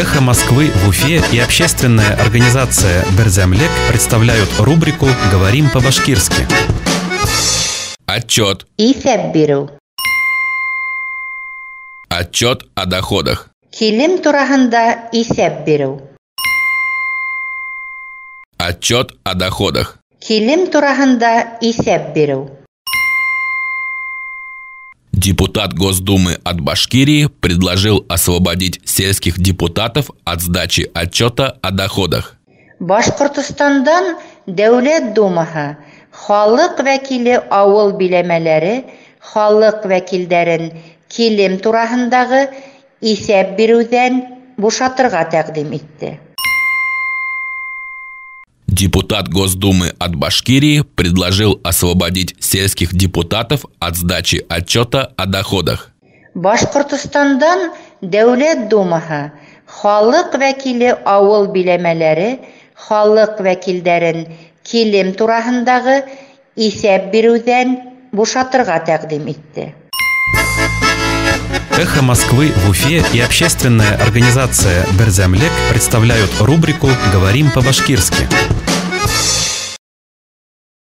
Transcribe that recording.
Эхо Москвы в Уфе и общественная организация Берзямлек представляют рубрику «Говорим по-башкирски». Отчет. Исәп Отчет о доходах. Килем турахында исәп бирү. Отчет о доходах. Килем турахында исәп бирү. Депутат Госдумы от Башкирии предложил освободить сельских депутатов от сдачи отчета о доходах. Башкортстандан Дәүләт Думаһы халык вәкиле авыл биләмәләре халык вәкилдәрен килем турахындагы исәп бирүдән бушатырга тәкъдим итте. Депутат Госдумы от Башкирии предложил освободить сельских депутатов от сдачи отчета о доходах. Башкортстандан Дәүләт Думаһы халык вәкиле авыл биләмәләре халык вәкилдәрен килем турахындагы исәп бирүдән бушатырга тәкъдим итте. Эхо Москвы в Уфе и общественная организация Берзямлек представляют рубрику «Говорим по-башкирски».